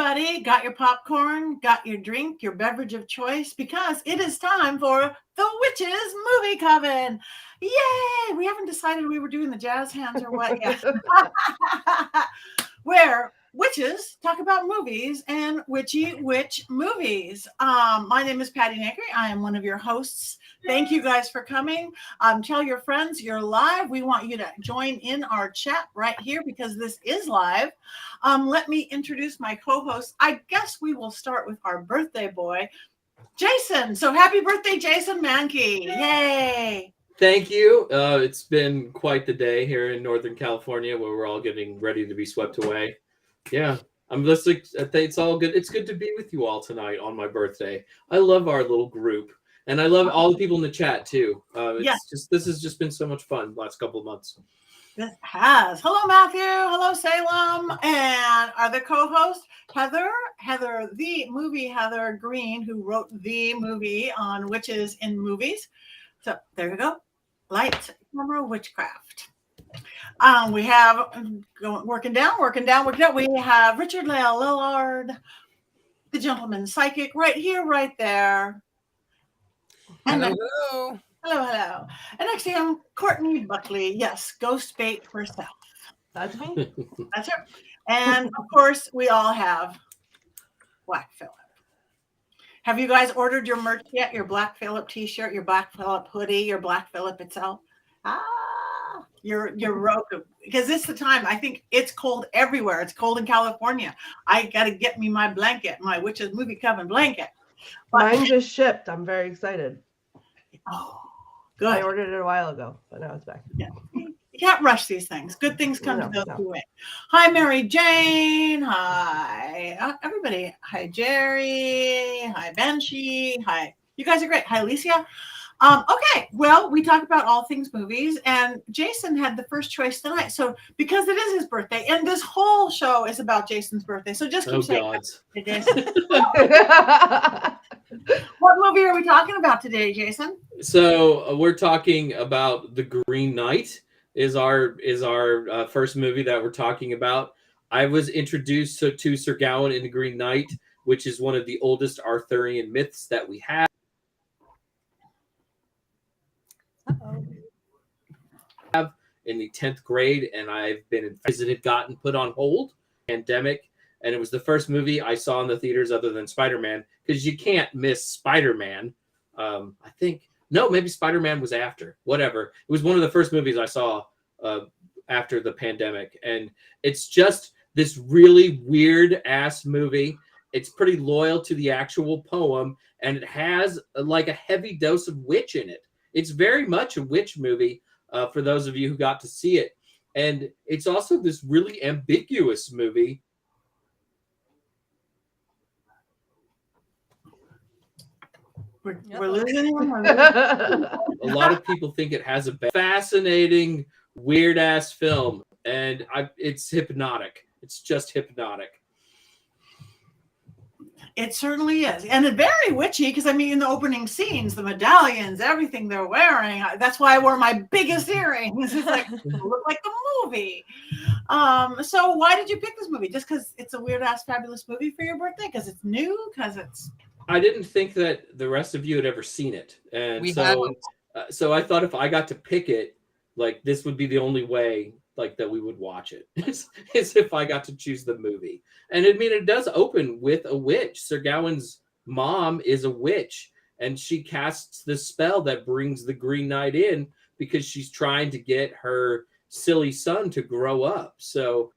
everybody, got your popcorn, got your drink, your beverage of choice, because it is time for the Witches Movie Coven. Yay! We haven't decided we were doing the jazz hands or what yet. Where witches talk about movies and witchy witch movies. My name is Patti Negri. I am one of your hosts. Thank you guys for coming. Tell your friends you're live. We want you to join in our chat right here because this is live. Let me introduce my co-host. I guess we will start with our birthday boy, Jason. So happy birthday, Jason Mankey. Yay. Thank you. It's been quite the day here in Northern California where we're all getting ready to be swept away. Yeah, I'm listening. It's all good. It's good to be with you all tonight on my birthday. I love our little group, and I love all the people in the chat too. This has just been so much fun the last couple of months. This has. Hello, Matthew. Hello, Salem. And our other co-host, Heather, the movie Heather Greene, who wrote the movie on witches in movies. So there you go. Lights, camera, witchcraft. We have working down. We have Richard-Lael Lillard, the gentleman psychic, right here, right there. And hello. Hello. And next to him, Courtney Buckley. Yes, ghost bait herself. That's me. That's her. And of course, we all have Black Phillip. Have you guys ordered your merch yet? Your Black Phillip t-shirt, your Black Phillip hoodie, your Black Phillip itself? You're Roku. Because it's the time. I think it's cold everywhere. It's cold in California. I got to get me my blanket, my Witches Movie Coven blanket. Mine just shipped. I'm very excited. Oh, good. I ordered it a while ago, but now it's back. Yeah. You can't rush these things. Good things come to those who wait. Hi, Mary Jane. Hi, everybody. Hi, Jerry. Hi, Banshee. Hi. You guys are great. Hi, Alicia. Okay, well, we talk about all things movies, and Jason had the first choice tonight. So because it is his birthday, and this whole show is about Jason's birthday, so just keep saying it is. What movie are we talking about today, Jason? So we're talking about The Green Knight. Is our first movie that we're talking about. I was introduced to Sir Gawain in The Green Knight, which is one of the oldest Arthurian myths that we have. In the 10th grade, and I've been visited, gotten put on hold, pandemic, and it was the first movie I saw in the theaters other than Spider-Man, because you can't miss Spider-Man. Maybe Spider-Man was after, whatever. It was one of the first movies I saw after the pandemic, and it's just this really weird ass movie. It's pretty loyal to the actual poem, and it has like a heavy dose of witch in it. It's very much a witch movie for those of you who got to see it. And it's also this really ambiguous movie. We're losing him. A lot of people think it has a fascinating, weird-ass film. And it's hypnotic. It's just hypnotic. It certainly is. And it's very witchy because, I mean, in the opening scenes, the medallions, everything they're wearing, that's why I wore my biggest earrings. It's like, look like the movie. So why did you pick this movie? Just because it's a weird-ass fabulous movie for your birthday? Because it's new? Because it's... I didn't think that the rest of you had ever seen it. And so I thought if I got to pick it, like, this would be the only way like that we would watch it is if I got to choose the movie. And I mean, it does open with a witch. Sir Gawain's mom is a witch, and she casts this spell that brings the Green Knight in because she's trying to get her silly son to grow up. So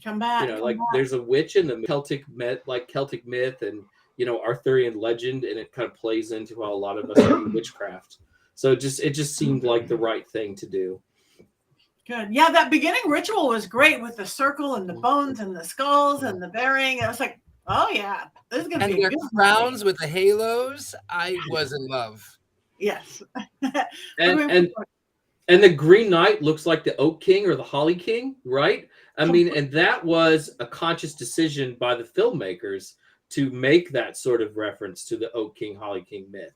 come back. There's a witch in the Celtic myth and Arthurian legend, and it kind of plays into how a lot of us do witchcraft. So it just seemed like the right thing to do. Good. Yeah, that beginning ritual was great with the circle and the bones and the skulls and the bearing. I was like, oh yeah, this is gonna be a good crowns with the halos. I was in love. Yes. and the Green Knight looks like the Oak King or the Holly King, right? I mean, and that was a conscious decision by the filmmakers to make that sort of reference to the Oak King, Holly King myth.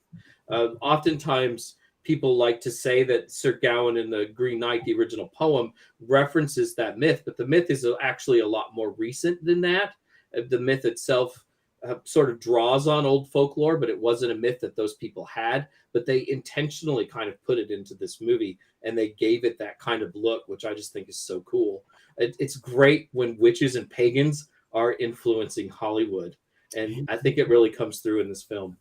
Oftentimes people like to say that Sir Gawain in the Green Knight, the original poem, references that myth, but the myth is actually a lot more recent than that. The myth itself sort of draws on old folklore, but it wasn't a myth that those people had. But they intentionally kind of put it into this movie, and they gave it that kind of look, which I just think is so cool. It's great when witches and pagans are influencing Hollywood, and I think it really comes through in this film.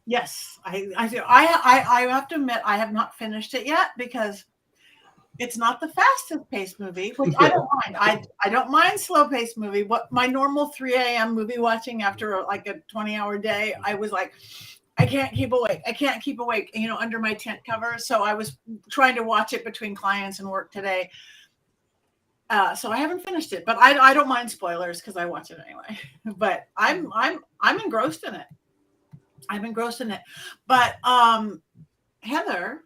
Yes, I do. I have to admit I have not finished it yet because it's not the fastest paced movie, which I don't mind. I don't mind slow paced movie. What my normal 3 a.m. movie watching after like a 20-hour day, I was like, I can't keep awake. I can't keep awake, under my tent cover. So I was trying to watch it between clients and work today. So I haven't finished it, but I don't mind spoilers because I watch it anyway. But I'm engrossed in it. I'm engrossed in it. But Heather,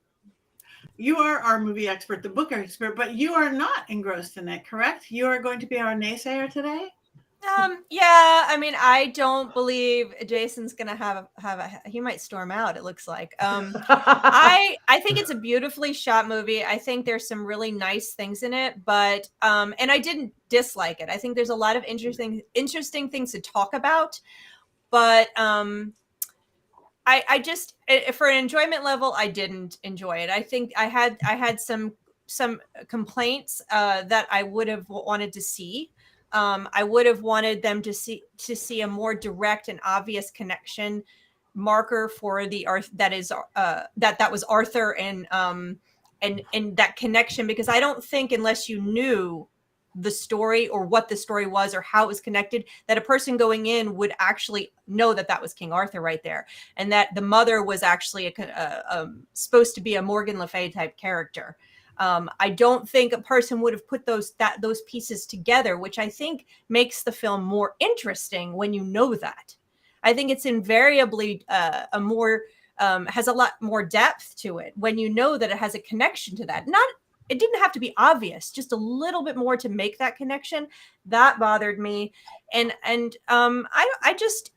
you are our movie expert, the book expert, but you are not engrossed in it, correct? You are going to be our naysayer today? Yeah, I mean, I don't believe Jason's gonna have he might storm out, it looks like. I think it's a beautifully shot movie. I think there's some really nice things in it, but and I didn't dislike it. I think there's a lot of interesting things to talk about, but I just, for an enjoyment level, I didn't enjoy it. I think I had some complaints that I would have wanted to see. I would have wanted them to see a more direct and obvious connection marker for the that was Arthur and that connection, because I don't think unless you knew the story or what the story was or how it was connected, that a person going in would actually know that was King Arthur right there, and that the mother was actually supposed to be a Morgan Le Fay type character. I don't think a person would have put those pieces together, which I think makes the film more interesting when you know that. I think it's invariably has a lot more depth to it when you know that it has a connection to that. It didn't have to be obvious, just a little bit more to make that connection. That bothered me. And I just,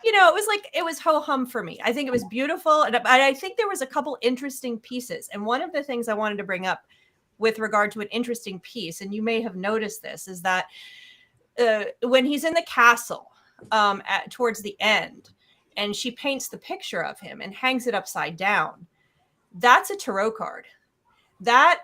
it was ho-hum for me. I think it was beautiful. And I think there was a couple interesting pieces. And one of the things I wanted to bring up with regard to an interesting piece, and you may have noticed this, is that when he's in the castle towards the end, and she paints the picture of him and hangs it upside down, that's a tarot card. That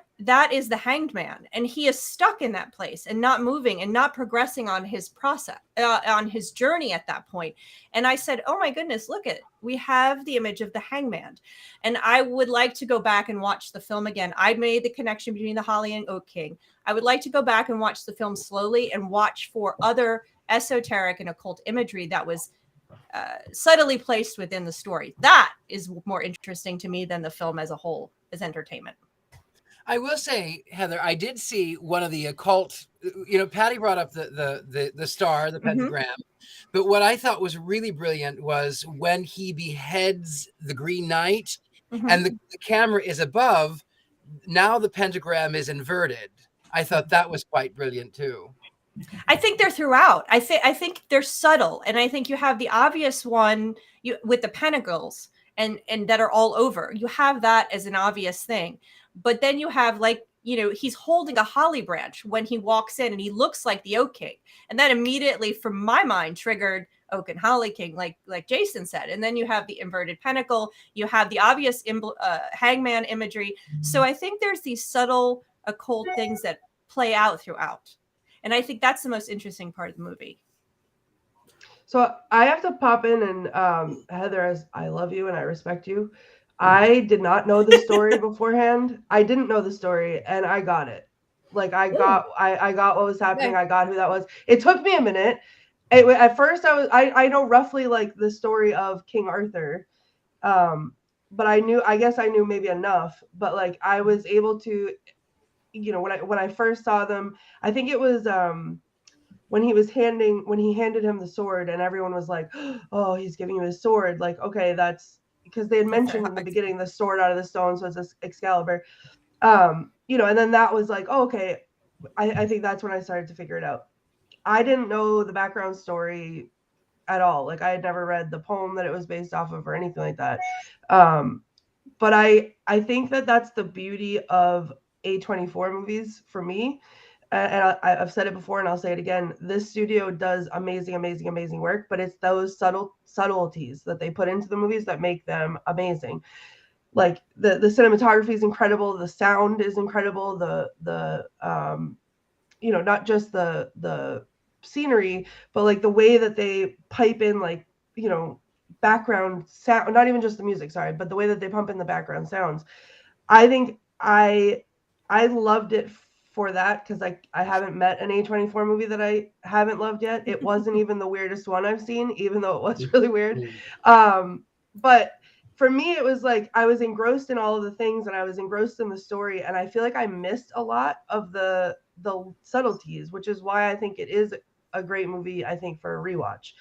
is the Hanged Man, and he is stuck in that place and not moving and not progressing on his process, on his journey at that point. And I said, oh my goodness, look at it. We have the image of the Hangman. And I would like to go back and watch the film again. I made the connection between the Holly and Oak King. I would like to go back and watch the film slowly and watch for other esoteric and occult imagery that was subtly placed within the story. That is more interesting to me than the film as a whole, as entertainment. I will say, Heather, I did see one of the occult, Patti brought up the star, the pentagram, but what I thought was really brilliant was when he beheads the Green Knight and the camera is above, now the pentagram is inverted. I thought that was quite brilliant too. I think they're throughout. I think they're subtle, and I think you have the obvious one with the pentacles and that are all over. You have that as an obvious thing. But then you have, he's holding a holly branch when he walks in, and he looks like the Oak King. And that immediately, from my mind, triggered Oak and Holly King, like Jason said. And then you have the inverted pentacle. You have the obvious hangman imagery. So I think there's these subtle occult things that play out throughout. And I think that's the most interesting part of the movie. So I have to pop in and Heather, as I love you and I respect you, I did not know the story beforehand. I didn't know the story, and I got it. I got what was happening. I got who that was. It took me a minute. At first, I know roughly the story of King Arthur, but I guess I knew maybe enough. But I was able to, when I first saw them, I think it was when he handed him the sword, and everyone was like, "Oh, he's giving you his sword." Okay, that's. Because they had mentioned in the beginning the sword out of the stone, so it's Excalibur, and then that was oh, okay. I think that's when I started to figure it out. I didn't know the background story at all. I had never read the poem that it was based off of or anything like that. But I think that that's the beauty of A24 movies for me. And I've said it before and I'll say it again. This studio does amazing, amazing, amazing work, but it's those subtleties that they put into the movies that make them amazing. Like the cinematography is incredible, the sound is incredible, the you know, not just the scenery, but like the way that they pipe in, like, you know, background sound, not even just the music, sorry, but the way that they pump in the background sounds. I think I loved it for that, because I haven't met an A24 movie that I haven't loved yet. It wasn't even the weirdest one I've seen, even though it was really weird. But for me, it was like I was engrossed in all of the things, and I was engrossed in the story, and I feel like I missed a lot of the subtleties, which is why I think it is a great movie, I think, for a rewatch,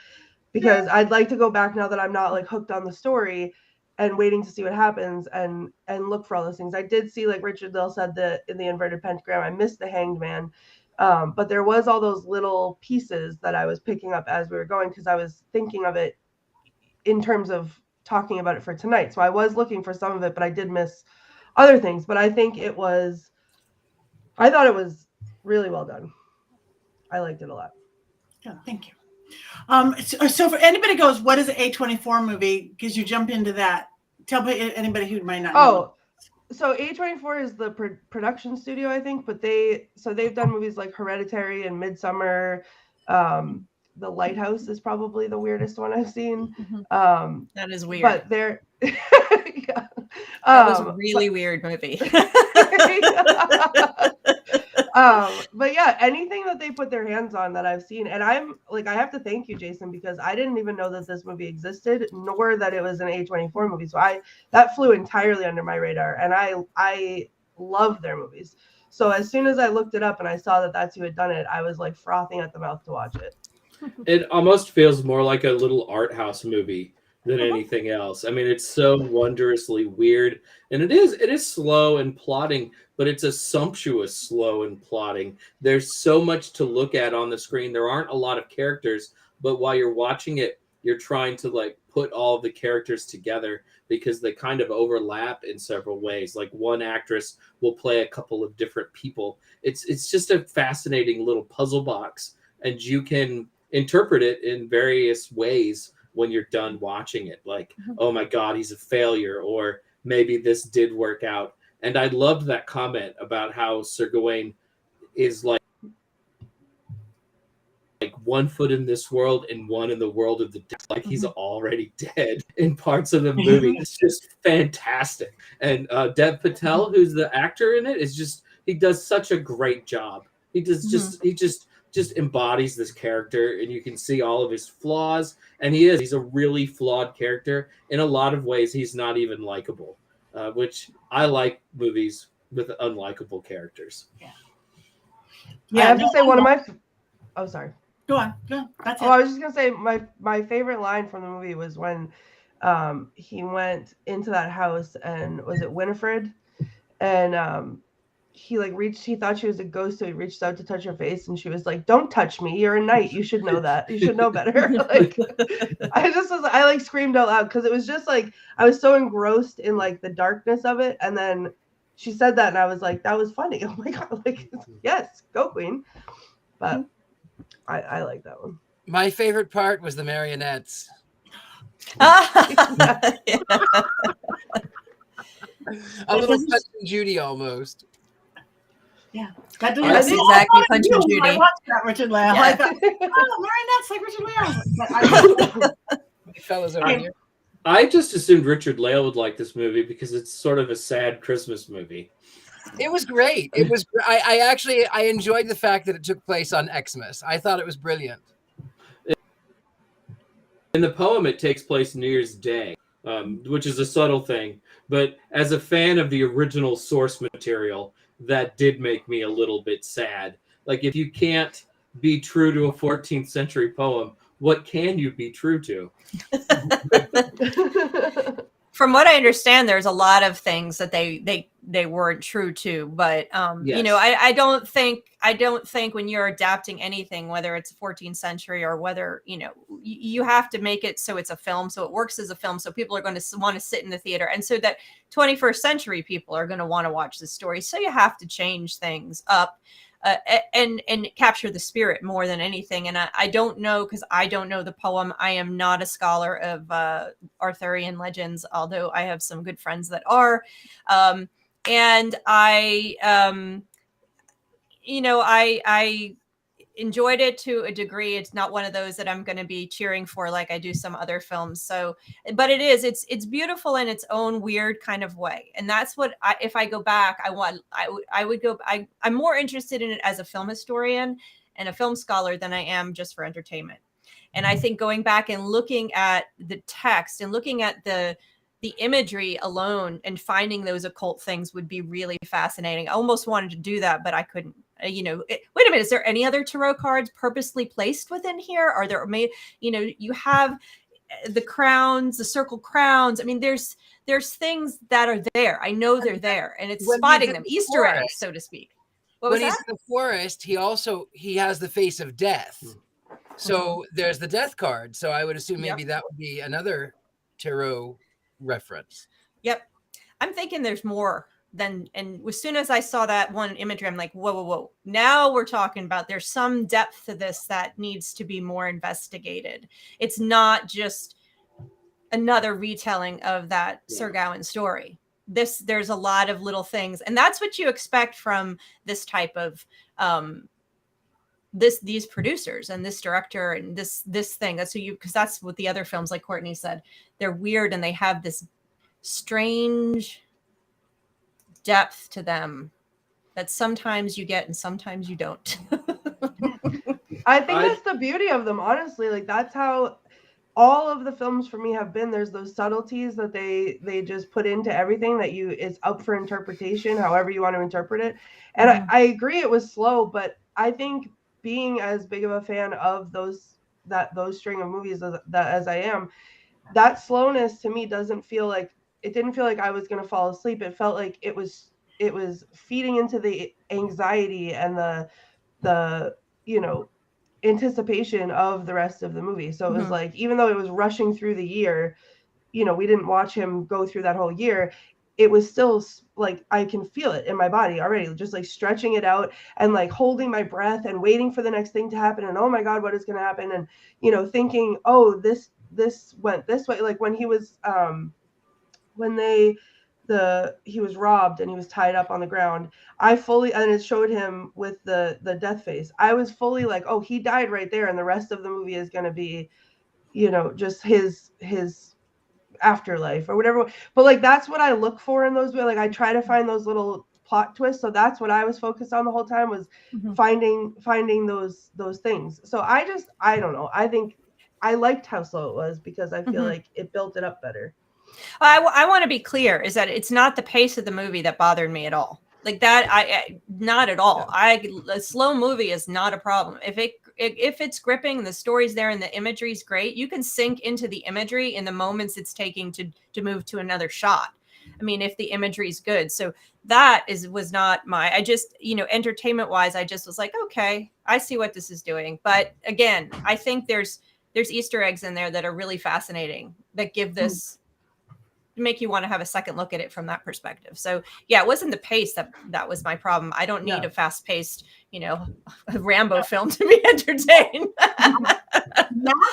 because I'd like to go back now that I'm not like hooked on the story and waiting to see what happens and look for all those things. I did see, like Richard-Lael said, that in the inverted pentagram, I missed the Hanged Man. But there was all those little pieces that I was picking up as we were going, because I was thinking of it in terms of talking about it for tonight. So I was looking for some of it, but I did miss other things. But I think I thought it was really well done. I liked it a lot. Yeah, thank you. So for anybody goes, what is an A24 movie? Because you jump into that. Tell anybody who might not know. Oh, so A24 is the production studio, I think, but they've done movies like Hereditary and Midsommar. The Lighthouse is probably the weirdest one I've seen. That is weird. But they're that was a really weird movie. But yeah, anything that they put their hands on that I've seen, and I'm like, I have to thank you, Jason, because I didn't even know that this movie existed, nor that it was an A24 movie. So that flew entirely under my radar, and I love their movies. So as soon as I looked it up and I saw that that's who had done it, I was like frothing at the mouth to watch it. It almost feels more like a little art house movie than anything else. I mean, it's so wondrously weird, and it is slow and plotting, but it's a sumptuous slow and plotting. There's so much to look at on the screen. There aren't a lot of characters, but while you're watching it, you're trying to like put all the characters together because they kind of overlap in several ways. Like one actress will play a couple of different people. It's just a fascinating little puzzle box, and you can interpret it in various ways when you're done watching it. Like, oh my God, he's a failure, or maybe this did work out. And I loved that comment about how Sir Gawain is like 1 foot in this world and 1 in the world of the dead. Like he's already dead in parts of the movie. It's just fantastic. And Dev Patel, who's the actor in it, is just, he does such a great job. He does just embodies this character, and you can see all of his flaws, and he's a really flawed character. In a lot of ways, he's not even likable, which I like movies with unlikable characters. I have to say one of my sorry. Go on. That's it. I was just gonna say my favorite line from the movie was when he went into that house, and was it Winifred, and he thought she was a ghost, so he reached out to touch her face, and she was like, "Don't touch me, you're a knight, you should know that, you should know better." Like I like screamed out loud, because it was just like I was so engrossed in like the darkness of it, and then she said that, and I was like, that was funny. Oh my God, like, yes, go Queen. But I like that one. My favorite part was the marionettes. Yeah. A little Punch and Judy almost. Yeah, that's exactly Punch and Judy. I watched that, Richard-Lael. I thought, marionettes like Richard-Lael. Fellas over here. I just assumed Richard-Lael would like this movie because it's sort of a sad Christmas movie. It was great. It was. I enjoyed the fact that it took place on Xmas. I thought it was brilliant. In the poem, it takes place New Year's Day, which is a subtle thing. But as a fan of the original source material, that did make me a little bit sad. Like, if you can't be true to a 14th century poem, what can you be true to? From what I understand, there's a lot of things that they they weren't true to. But Yes. I don't think when you're adapting anything, whether it's 14th century or whether you have to make it so it's a film, so it works as a film, so people are going to want to sit in the theater, and so that 21st century people are going to want to watch the story. So you have to change things up. And capture the spirit more than anything. And I don't know, because I don't know the poem. I am not a scholar of Arthurian legends, although I have some good friends that are. And I enjoyed it to a degree. It's not one of those that I'm going to be cheering for like I do some other films. So, but it's beautiful in its own weird kind of way. And that's what if I go back, I'm more interested in it as a film historian and a film scholar than I am just for entertainment. And I think going back and looking at the text and looking at the imagery alone and finding those occult things would be really fascinating. I almost wanted to do that, but I couldn't. Wait a minute. Is there any other tarot cards purposely placed within here? Are there you have the crowns, the circle crowns. I mean, there's things that are there. I know they're there, and it's spotting them, Easter eggs, so to speak. When he's in the forest, he has the face of death. So there's the death card. So I would assume maybe that would be another tarot reference. Yep. I'm thinking there's more than, and as soon as I saw that one imagery, I'm like, whoa. Now we're talking about there's some depth to this that needs to be more investigated. It's not just another retelling of that Sir Gawain story. There's a lot of little things, and that's what you expect from this type of these producers and this director and this thing. That's because that's what the other films, like Courtney said, they're weird and they have this strange depth to them that sometimes you get and sometimes you don't. I think that's the beauty of them, honestly. Like, that's how all of the films for me have been. There's those subtleties that they just put into everything that is up for interpretation, however you want to interpret it. And I agree it was slow, but I think being as big of a fan of those string of movies as I am, that slowness to me didn't feel like I was going to fall asleep. It felt like it was feeding into the anxiety and the anticipation of the rest of the movie. So it was like, even though it was rushing through the year, we didn't watch him go through that whole year. It was still like, I can feel it in my body already, just like stretching it out and like holding my breath and waiting for the next thing to happen. And, oh my God, what is going to happen? And, thinking, oh, this went this way. Like when he was, he was robbed and he was tied up on the ground. And it showed him with the death face. I was fully like, oh, he died right there. And the rest of the movie is going to be, just his afterlife or whatever. But like, that's what I look for in those. Like, I try to find those little plot twists. So that's what I was focused on the whole time, was finding those things. So I don't know. I think I liked how slow it was because I feel like it built it up better. I want to be clear, is that it's not the pace of the movie that bothered me at all. Like that, I not at all. A slow movie is not a problem. If it's gripping, the story's there and the imagery's great, you can sink into the imagery in the moments it's taking to move to another shot. I mean, if the imagery's good. So that was not I just, entertainment wise, I just was like, okay, I see what this is doing. But again, I think there's Easter eggs in there that are really fascinating that give this make you want to have a second look at it from that perspective. So yeah, it wasn't the pace that was my problem. I don't need a fast-paced, Rambo film to be entertained.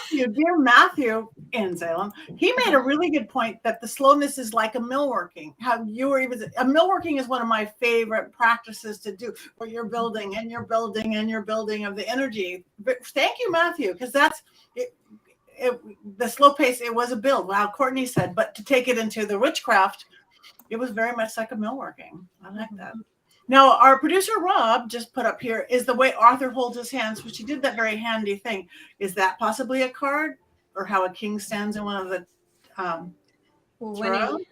Dear Matthew in Salem, he made a really good point that the slowness is like a millworking. How you were even a millworking is one of my favorite practices to do, where you're building and you're building and you're building of the energy. But thank you, Matthew, because that's it. The slow pace, it was a build, how Courtney said, but to take it into the witchcraft, it was very much like a millworking. I like that. Now, our producer Rob just put up here is the way Arthur holds his hands, which he did that very handy thing. Is that possibly a card, or how a king stands in one of the when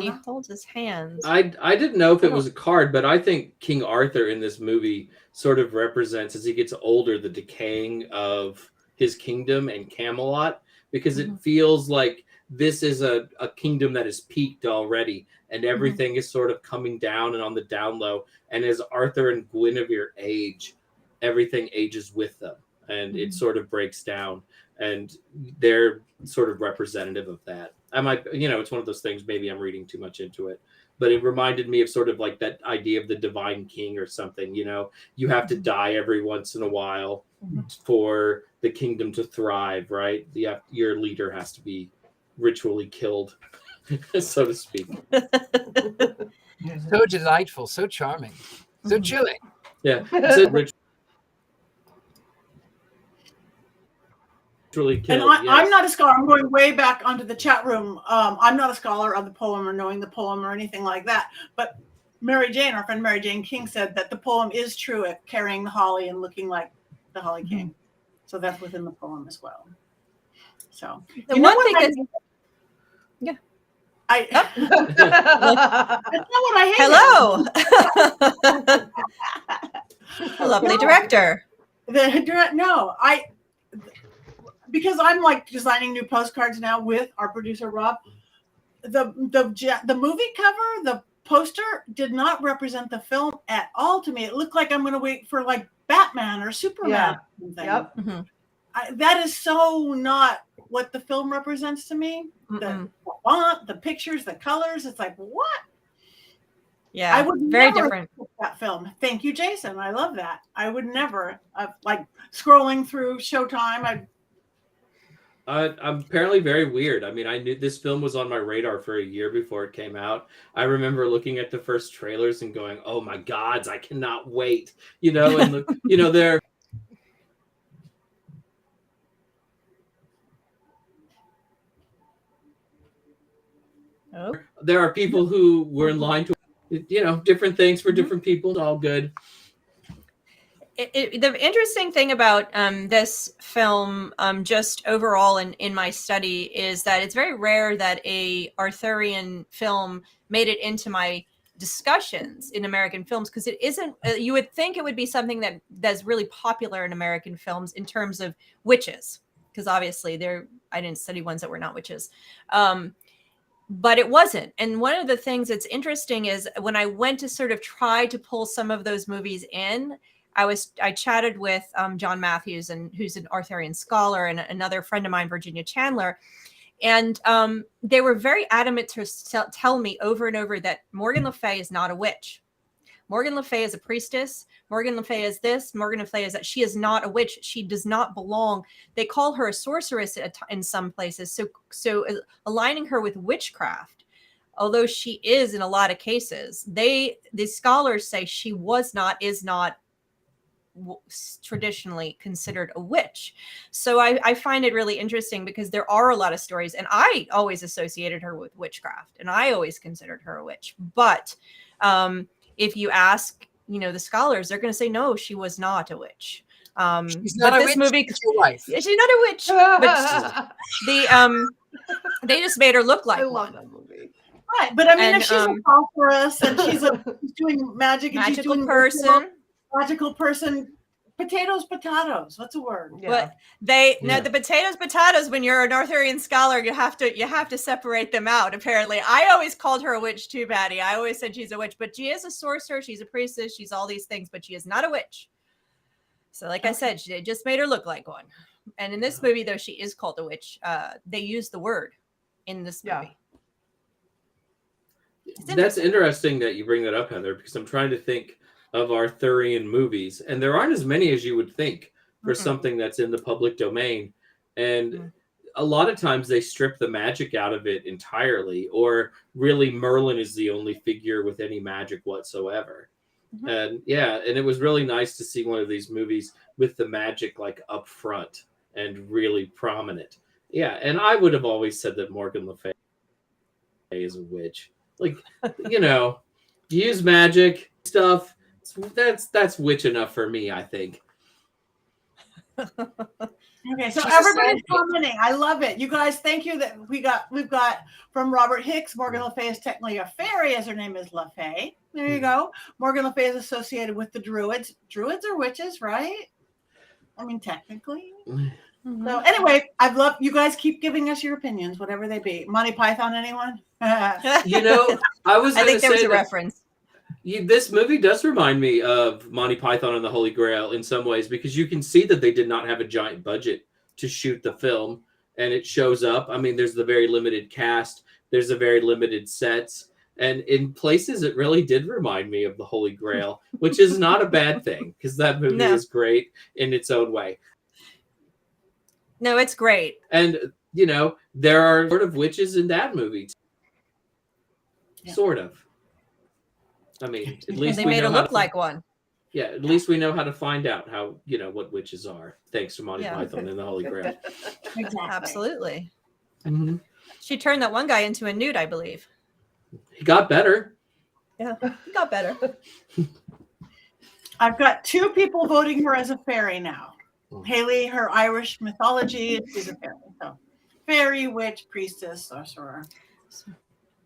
he holds his hands? I didn't know if it was a card, but I think King Arthur in this movie sort of represents, as he gets older, the decaying of his kingdom and Camelot, because it feels like this is a kingdom that is peaked already, and everything is sort of coming down and on the down low. And as Arthur and Guinevere age, everything ages with them, and it sort of breaks down. And they're sort of representative of that. I might, it's one of those things, maybe I'm reading too much into it, but it reminded me of sort of like that idea of the divine king or something. You have to die every once in a while for the kingdom to thrive, right? Your leader has to be ritually killed, so to speak. So delightful, so charming, so chilling. Yeah. So killed, and I'm not a scholar. I'm going way back onto the chat room. I'm not a scholar of the poem or knowing the poem or anything like that. But Mary Jane, our friend Mary Jane King, said that the poem is true at carrying the holly and looking like the Holly King. So that's within the poem as well. So the one thing is, that's not what I hate. Hello, lovely director. Because I'm like designing new postcards now with our producer Rob. The movie cover, the poster did not represent the film at all to me. It looked like I'm going to wait for like Batman or Superman. Yeah. Yep. That is so not what the film represents to me. The font, the pictures, the colors. It's like, what? Yeah, I would very never different. That film. Thank you, Jason. I love that. I would never like scrolling through Showtime. I'm apparently very weird. I mean, I knew this film was on my radar for a year before it came out. I remember looking at the first trailers and going, "Oh my gods, I cannot wait!" And they're. Oh. There are people who were in line to, different things for different people. It's all good. The interesting thing about this film, just overall in my study, is that it's very rare that a Arthurian film made it into my discussions in American films, because it isn't. You would think it would be something that's really popular in American films in terms of witches, because obviously I didn't study ones that were not witches. But it wasn't. And one of the things that's interesting is when I went to sort of try to pull some of those movies in, I chatted with John Matthews, and who's an Arthurian scholar, and another friend of mine, Virginia Chandler. And they were very adamant to tell me over and over that Morgan Le Fay is not a witch. Morgan Le Fay is a priestess. Morgan Le Fay is this. Morgan Le Fay is that. She is not a witch. She does not belong. They call her a sorceress in some places. So aligning her with witchcraft, although she is in a lot of cases, the scholars say she is not traditionally considered a witch. So I find it really interesting, because there are a lot of stories, and I always associated her with witchcraft, and I always considered her a witch. But if you ask, the scholars, they're going to say, no, she was not a witch. She's not a witch. She's your wife. She's not a witch. But they just made her look like I love one. that movie. Right, but I mean, if she's a sorceress and she's doing magic, and she's doing magical person, potatoes. What's a word? Yeah. But the potatoes. When you're an Arthurian scholar, you have to separate them out. Apparently, I always called her a witch too, Patty. I always said she's a witch, but she is a sorcerer. She's a priestess. She's all these things, but she is not a witch. So, like I said, they just made her look like one. And in this movie, though she is called a witch, they use the word in this movie. That's interesting that you bring that up, Heather, because I'm trying to think of Arthurian movies, and there aren't as many as you would think for something that's in the public domain. And a lot of times they strip the magic out of it entirely, or really Merlin is the only figure with any magic whatsoever. And and it was really nice to see one of these movies with the magic like up front and really prominent. Yeah, and I would have always said that Morgan Le Fay is a witch. Like, use magic stuff. That's witch enough for me, I think. Okay, so everybody's commenting. I love it. You guys, thank you that we've got from Robert Hicks, Morgan Le Fay is technically a fairy, as her name is Le Fay. There you go. Morgan Le Fay is associated with the Druids. Druids are witches, right? I mean, technically. So anyway, I've loved you guys. Keep giving us your opinions, whatever they be. Monty Python, anyone? You know, I was. I think there was say a that reference. this movie does remind me of Monty Python and the Holy Grail in some ways, because you can see that they did not have a giant budget to shoot the film, and it shows up. I mean, there's the very limited cast. There's a very limited sets. And in places, it really did remind me of the Holy Grail, which is not a bad thing, because that movie is great in its own way. No, it's great. And, you know, there are sort of witches in that movie. Sort of. I mean, at least they we made know it look like one. Yeah, at least we know how to find out how, you know, what witches are, thanks to Monty Python and the Holy Grail. Exactly. Absolutely. Mm-hmm. She turned that one guy into a nude, I believe. He got better. Yeah, he got better. I've got 2 people voting her as a fairy now. Haley, her Irish mythology, she's a fairy. So, fairy, witch, priestess, sorcerer.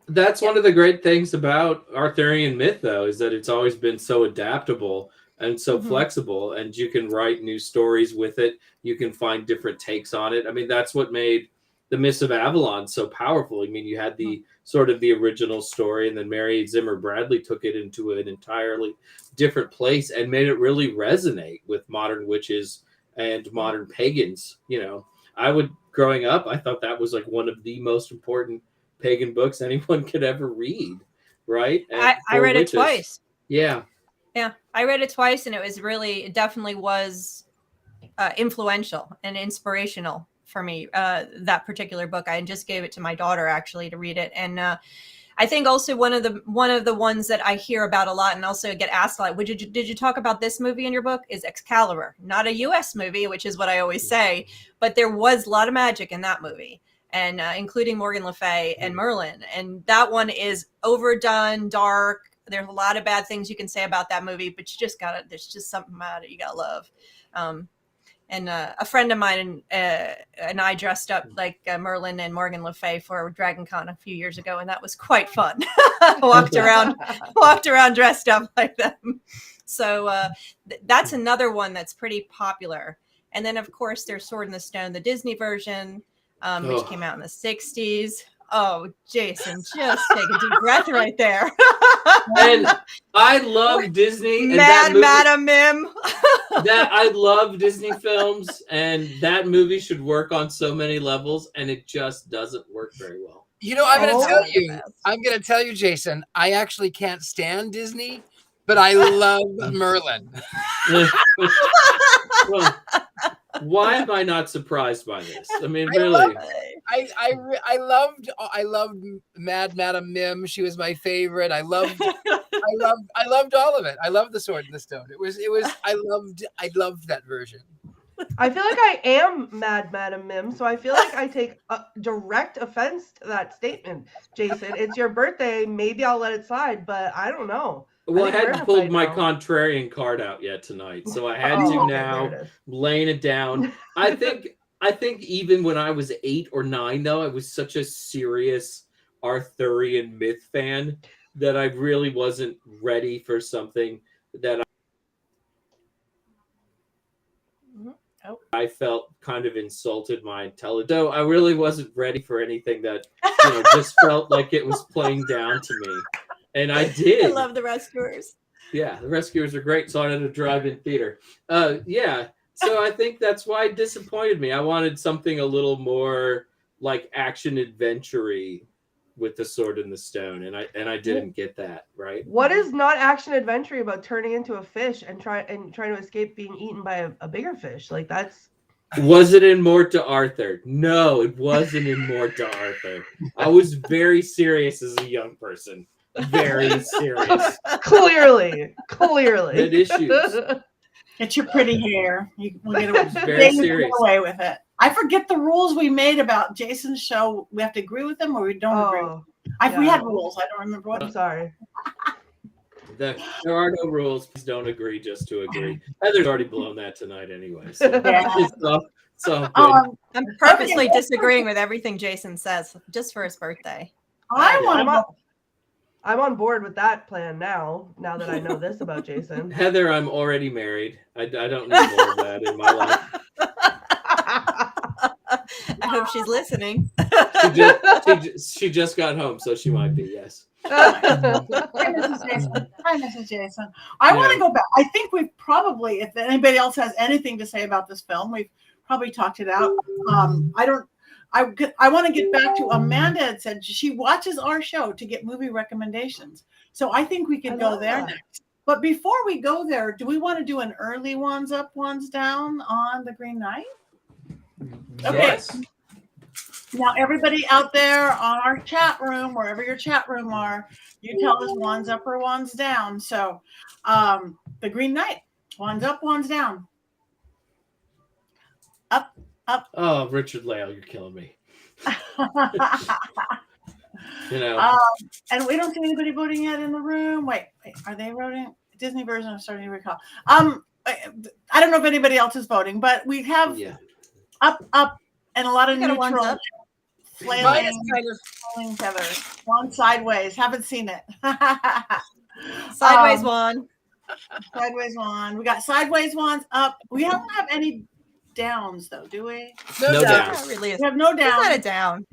That's one of the great things about Arthurian myth, though, is that it's always been so adaptable and so flexible, and you can write new stories with it. You can find different takes on it. I mean, that's what made the Mists of Avalon so powerful. I mean, you had the sort of the original story, and then Mary Zimmer Bradley took it into an entirely different place and made it really resonate with modern witches and modern pagans. You know, growing up, I thought that was like one of the most important pagan books anyone could ever read, right? I read it twice. Yeah, I read it twice, and it definitely was influential and inspirational for me. That particular book, I just gave it to my daughter actually to read it, and I think also one of the ones that I hear about a lot and also get asked a lot, did you talk about this movie in your book, is Excalibur. Not a US movie, which is what I always say, but there was a lot of magic in that movie, and including Morgan Le Fay and Merlin. And that one is overdone, dark. There's a lot of bad things you can say about that movie, but there's just something about it you gotta love. And a friend of mine and I dressed up like Merlin and Morgan Le Fay for Dragon Con a few years ago, and that was quite fun. walked around dressed up like them. So that's another one that's pretty popular. And then, of course, there's Sword in the Stone, the Disney version, which came out in the 60s. Oh, Jason, just take a deep breath right there. And I love Disney. And Madam Mim. I love Disney films, and that movie should work on so many levels, and it just doesn't work very well. You know, I'm going to tell you, Jason, I actually can't stand Disney, but I love Merlin. Well, why am I not surprised by this? I mean, really. I loved Madam Mim. She was my favorite. I loved all of it. I loved the Sword in the Stone. I loved that version. I feel like I am Madam Mim, so I feel like I take direct offense to that statement, Jason. It's your birthday. Maybe I'll let it slide, but I don't know. Well, I hadn't pulled my contrarian card out yet tonight, so I had to now, laying it down. I think even when I was 8 or 9, though, I was such a serious Arthurian myth fan that I really wasn't ready for something that I felt kind of insulted my intelligence. So I really wasn't ready for anything that just felt like it was playing down to me. And I did. I love The Rescuers. Yeah, The Rescuers are great. So I had a drive-in theater. So I think that's why it disappointed me. I wanted something a little more like action adventure-y with the Sword in the Stone, and I didn't get that, right? What is not action adventure about turning into a fish and trying to escape being eaten by a bigger fish? Like that's. Was it in Mort to Arthur? No, it wasn't in Mort to Arthur. I was very serious as a young person. Very serious. Clearly. Had issues. Get your pretty hair. We'll get very serious. Away with it. I forget the rules we made about Jason's show. We have to agree with them, or we don't agree with them. We had rules. I don't remember what. I'm sorry. There are no rules. Please don't agree just to agree. Heather's already blown that tonight anyway. So it's all good. I'm purposely disagreeing with everything Jason says just for his birthday. I'm on board with that plan now that I know this about Jason. Heather, I'm already married. I don't need more of that in my life. hope she's listening. She just got home, so she might be. Yes. Hi, Mrs. Jason. Hi, Mrs. Jason. I want to go back. I think we've probably, if anybody else has anything to say about this film, we've probably talked it out. I want to get back to Amanda had said she watches our show to get movie recommendations. So I think we could go there next. But before we go there, do we want to do an early ones up, ones down on the Green Knight? Okay. Yes. Now, everybody out there on our chat room, wherever your chat room are, you tell us one's up or one's down. So, the Green Knight, one's up, one's down. Up, up. Oh, Richard-Lael, you're killing me. You know. And we don't see anybody voting yet in the room. Wait, are they voting? Disney version of starting to recall. I don't know if anybody else is voting, but we have up, and a lot of neutral. Flailing feathers. One sideways. Haven't seen it. Sideways one. Sideways one. We got sideways ones up. We don't have any downs though, do we? No downs. Really we have no downs. It's not a down.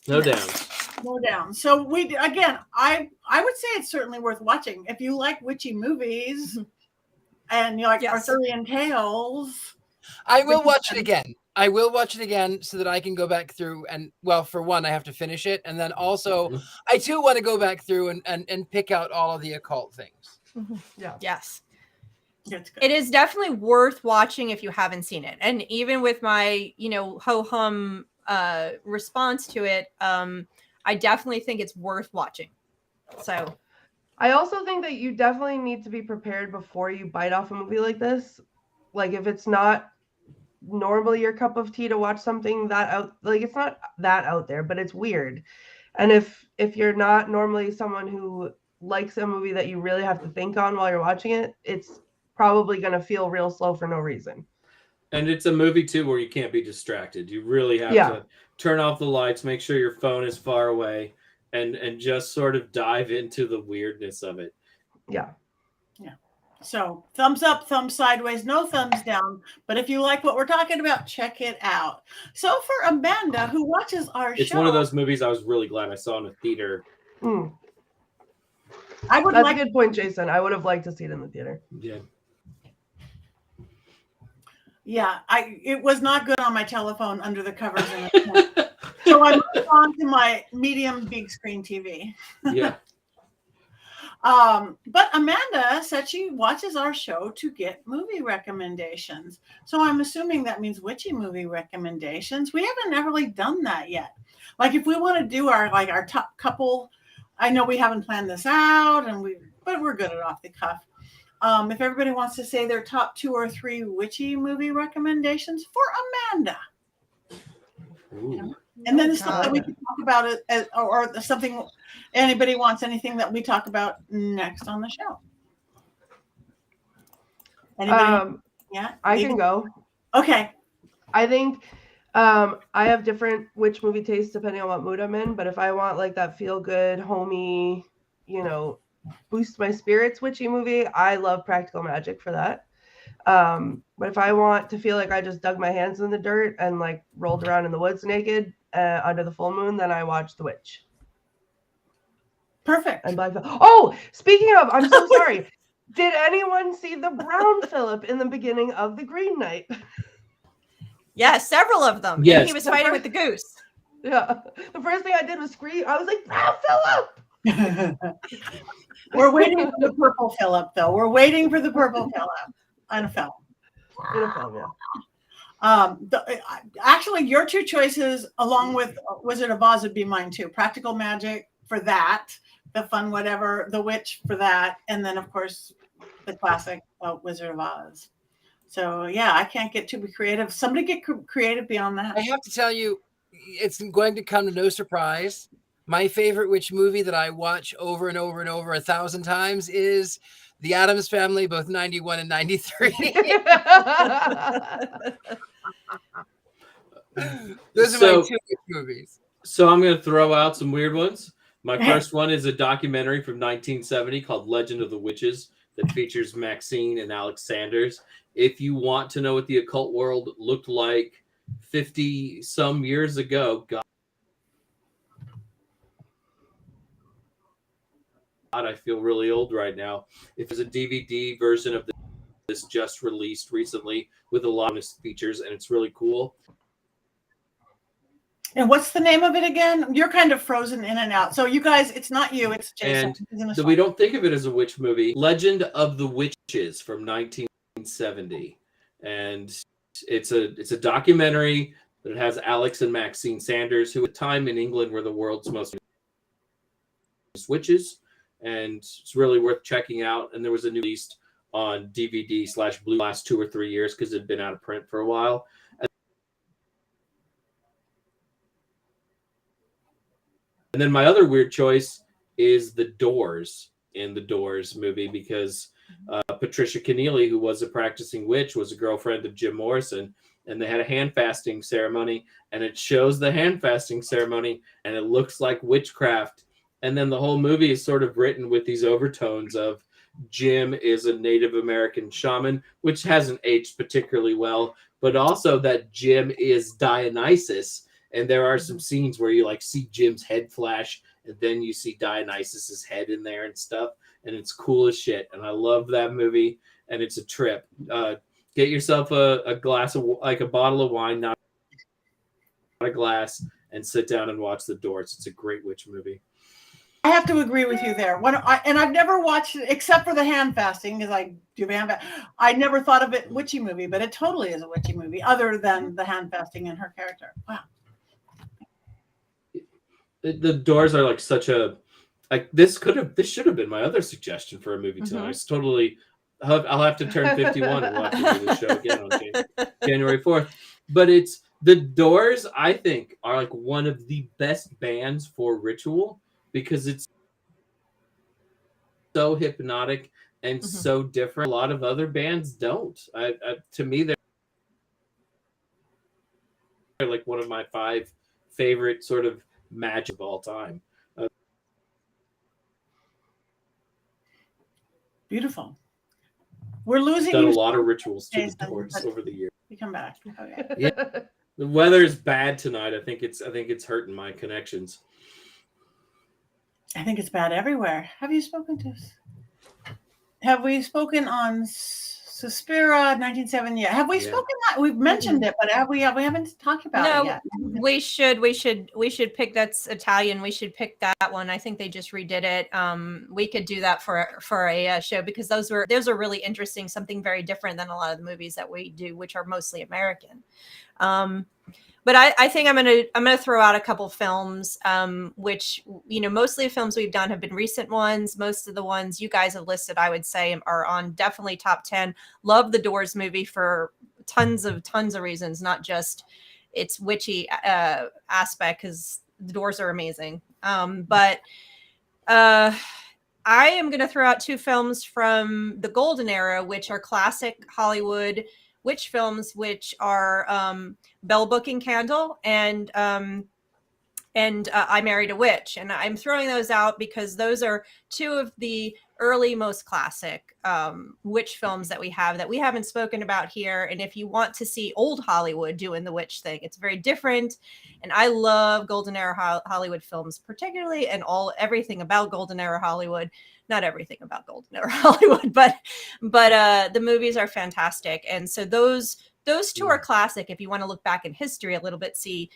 No downs. No downs. So we again, I would say it's certainly worth watching if you like witchy movies and you like Arthurian tales. I will watch it again. I will watch it again so that I can go back through and, well, for one, I have to finish it. And then also, I too want to go back through and pick out all of the occult things. Yeah. Yes. It is definitely worth watching if you haven't seen it. And even with my, ho-hum response to it, I definitely think it's worth watching. So I also think that you definitely need to be prepared before you bite off a movie like this. Like if it's not normally your cup of tea to watch something it's not that out there, but it's weird. And if you're not normally someone who likes a movie that you really have to think on while you're watching it, it's probably going to feel real slow for no reason. And it's a movie too where you can't be distracted. You really have to turn off the lights, make sure your phone is far away, and just sort of dive into the weirdness of it. Yeah. So thumbs up, thumbs sideways, no thumbs down. But if you like what we're talking about, check it out. So for Amanda, who watches our show. It's one of those movies I was really glad I saw in the theater. That's a good point, Jason. I would have liked to see it in the theater. Yeah. Yeah, it was not good on my telephone under the covers. So I moved on to my medium big screen TV. Yeah. But Amanda said she watches our show to get movie recommendations. So I'm assuming that means witchy movie recommendations. We haven't really done that yet. Like if we want to do our top couple, I know we haven't planned this out, but we're good at off the cuff. If everybody wants to say their top 2 or 3 witchy movie recommendations for Amanda. Ooh. And then stuff that we can talk about it, or something. Anybody wants anything that we talk about next on the show? Anybody? I can go. Okay. I think I have different witch movie tastes depending on what mood I'm in. But if I want like that feel good, homey, boost my spirits witchy movie, I love Practical Magic for that. But if I want to feel like I just dug my hands in the dirt and like rolled around in the woods naked under the full moon, then I watch The Witch. Perfect. And oh, speaking of, I'm so sorry. Did anyone see the brown Philip in the beginning of The Green Knight? Yeah, several of them. Yes. And he was fighting with the goose. Yeah. The first thing I did was scream. I was like, brown Philip! We're waiting for the purple Philip, though. We're waiting for the purple Philip on a film. In a film, yeah. Actually, your 2 choices, along with Wizard of Oz, would be mine too. Practical Magic for that, the fun whatever, The Witch for that, and then of course the classic Wizard of Oz. So yeah, I can't get too creative. Somebody get creative beyond that. I have to tell you, it's going to come to no surprise. My favorite witch movie that I watch over and over and over 1,000 times is The Addams Family, both 91 and 93. Those are my 2 witch movies. So I'm going to throw out some weird ones. My first one is a documentary from 1970 called Legend of the Witches that features Maxine and Alex Sanders. If you want to know what the occult world looked like 50 some years ago. God, I feel really old right now. If there's a DVD version of this just released recently with a lot of features, and it's really cool. And what's the name of it again? You're kind of frozen in and out. So you guys, it's not you, it's Jason. And we don't think of it as a witch movie. Legend of the Witches from 1970. And it's a documentary that has Alex and Maxine Sanders, who at the time in England were the world's most famous witches. And it's really worth checking out. And there was a new release on DVD/Blu last 2 or 3 years because it had been out of print for a while. And then my other weird choice is The Doors in the Doors movie, because Patricia Keneally, who was a practicing witch, was a girlfriend of Jim Morrison, and they had a hand fasting ceremony, and it shows the hand fasting ceremony, and it looks like witchcraft. And then the whole movie is sort of written with these overtones of Jim is a Native American shaman, which hasn't aged particularly well, but also that Jim is Dionysus. And there are some scenes where you like see Jim's head flash, and then you see Dionysus's head in there and stuff, and it's cool as shit. And I love that movie, and it's a trip. Get yourself a glass of, like, a bottle of wine, not a glass, and sit down and watch The Doors. It's a great witch movie. I have to agree with you there. And I've never watched it except for the hand fasting, because I do hand fasting. I never thought of it witchy movie, but it totally is a witchy movie, other than the hand fasting and her character. Wow. The Doors are like such a, like, this should have been my other suggestion for a movie tonight. It's totally, I'll have to turn 51 and we'll have to do the show again on January 4th. But it's, the Doors, I think, are like one of the best bands for ritual, because it's so hypnotic and so different. A lot of other bands don't. To me, they're like one of my 5 favorite sort of magic of all time. Beautiful. We're losing done you. A lot of rituals to Jason, the Doors over the years. You come back. Okay. Yeah. The weather's bad tonight. I think it's hurting my connections. I think it's bad everywhere. Have you spoken to us? Have we spoken on Suspira 1970? Have we spoken that? We've mentioned it, but we haven't talked about it yet. We should pick, that's Italian. We should pick that one. I think they just redid it. We could do that for a show, because those are really interesting, something very different than a lot of the movies that we do, which are mostly American. But I think I'm gonna throw out a couple films, which, you know, mostly the films we've done have been recent ones. Most of the ones you guys have listed, I would say, are on definitely top 10. Love the Doors movie for tons of reasons, not just its witchy aspect, because the Doors are amazing. But I am gonna throw out 2 films from the golden era, which are classic Hollywood witch films, which are Bell Book and Candle and I Married a Witch. And I'm throwing those out because those are 2 of the early, most classic witch films that we haven't spoken about here. And if you want to see old Hollywood doing the witch thing, it's very different. And I love golden era Hollywood films particularly, and everything about golden era Hollywood. Not everything about golden era Hollywood, but the movies are fantastic. And so those 2 are classic. If you want to look back in history a little bit, see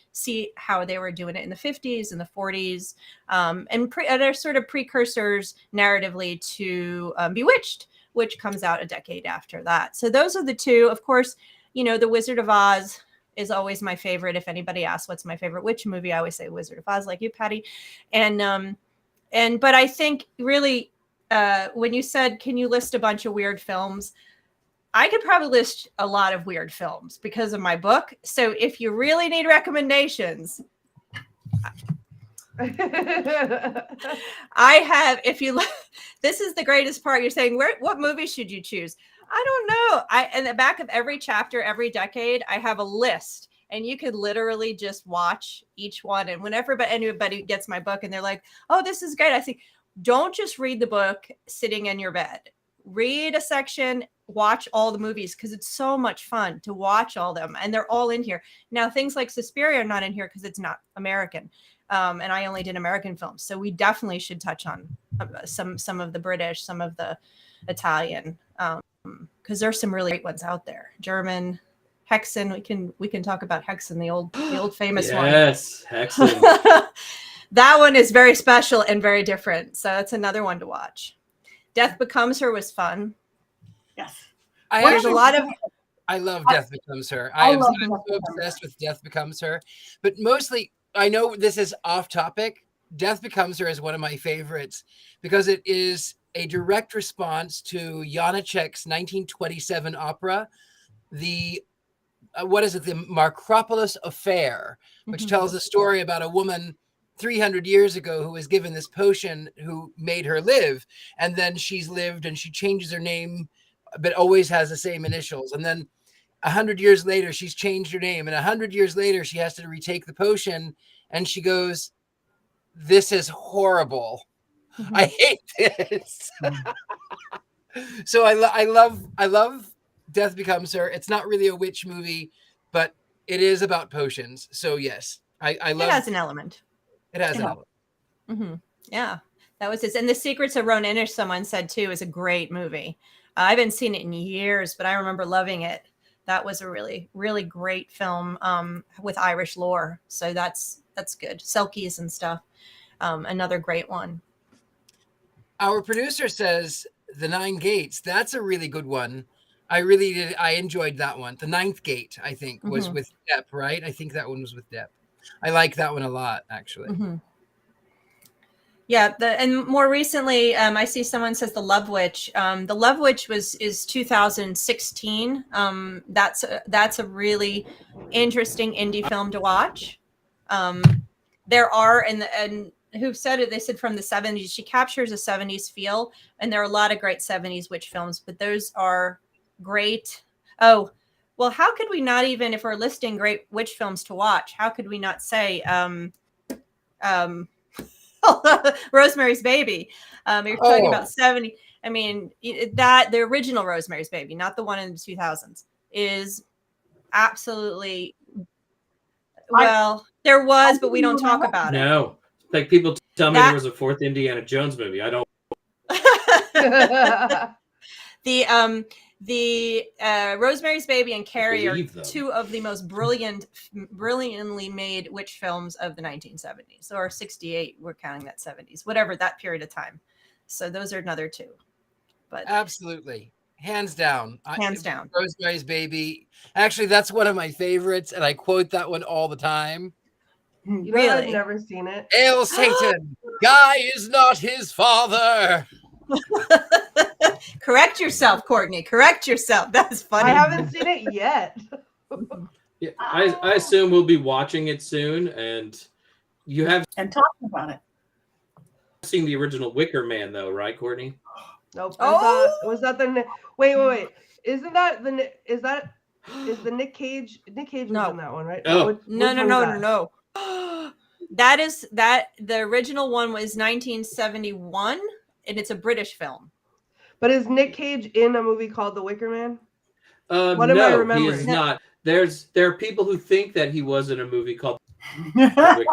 how they were doing it in the 50s and the 40s, and they're sort of precursors narratively to Bewitched, which comes out a decade after that. So those are the 2. Of course, you know, The Wizard of Oz is always my favorite. If anybody asks what's my favorite witch movie, I always say Wizard of Oz, like you, Patty. But I think really, when you said, can you list a bunch of weird films? I could probably list a lot of weird films because of my book. So if you really need recommendations, I have, this is the greatest part. You're saying, what movie should you choose? I don't know. In the back of every chapter, every decade, I have a list, and you could literally just watch each one. And whenever anybody gets my book and they're like, oh, this is great, I think, don't just read the book sitting in your bed. read a section, watch all the movies, because it's so much fun to watch all them, and they're all in here. Now, things like Suspiria are not in here because it's not American, and I only did American films, so we definitely should touch on some of the British, some of the Italian, because there's some really great ones out there. German, Hexen. We can talk about Hexen, the old famous one. Yes, Hexen. That one is very special and very different, so that's another one to watch. Death Becomes Her was fun. Yes. There's a lot of. I love Death Becomes Her. I'm so obsessed with Death Becomes Her, but mostly I know this is off topic. Death Becomes Her is one of my favorites because it is a direct response to Janacek's 1927 opera, the the Markropolis Affair, which tells a story about a woman 300 years ago who was given this potion who made her live, and then she's lived and she changes her name but always has the same initials, and then 100 years later she's changed her name, and 100 years later she has to retake the potion, and she goes, "This is horrible. I hate this." So I love Death Becomes Her. It's not really a witch movie, but it is about potions. So yes, I love it. Has an element. It has an element. Mm-hmm. Yeah, that was it. And The Secrets of Roan Inish, someone said too, is a great movie. I haven't seen it in years, but I remember loving it. That was a really, really great film with Irish lore. So that's good. Selkies and stuff. Another great one. Our producer says The Nine Gates. That's a really good one. I really did. I enjoyed that one. The Ninth Gate, I think, was with Depp, right? I think that one was with Depp. I like that one a lot, actually. Yeah, and more recently, I see someone says The Love Witch. The Love Witch is 2016. That's a really interesting indie film to watch. There are and who said it? They said from the 70s. She captures a 70s feel, and there are a lot of great 70s witch films, but those are great. Oh, well, how could we not even, if we're listing great witch films to watch, how could we not say Rosemary's Baby? You're talking about 70. I mean, that the original Rosemary's Baby, not the one in the 2000s, is absolutely, well, there was, but we don't talk about it. No, like people tell me there was a fourth Indiana Jones movie. I don't. The Rosemary's Baby and Carrie are two of the most brilliantly made witch films of the 1970s, or 68. We're counting that 70s, whatever that period of time. So those are another two. But absolutely, hands down, down. Rosemary's Baby. Actually, that's one of my favorites, and I quote that one all the time. You know, I've never seen it. Hail Satan! Guy is not his father. Correct yourself, Courtney. Correct yourself. That's funny. I haven't seen it yet. Yeah, I assume we'll be watching it soon, and you have talking about it. Seen the original Wicker Man, though, right, Courtney? Nope. Was that the? Wait. Isn't that the? Is the Nick Cage? Nick Cage was in that one, right? Oh. No. That is the original one was 1971, and it's a British film. But is Nick Cage in a movie called The Wicker Man? What am I remembering? He is not. There are people who think that he was in a movie called The Wicker Man.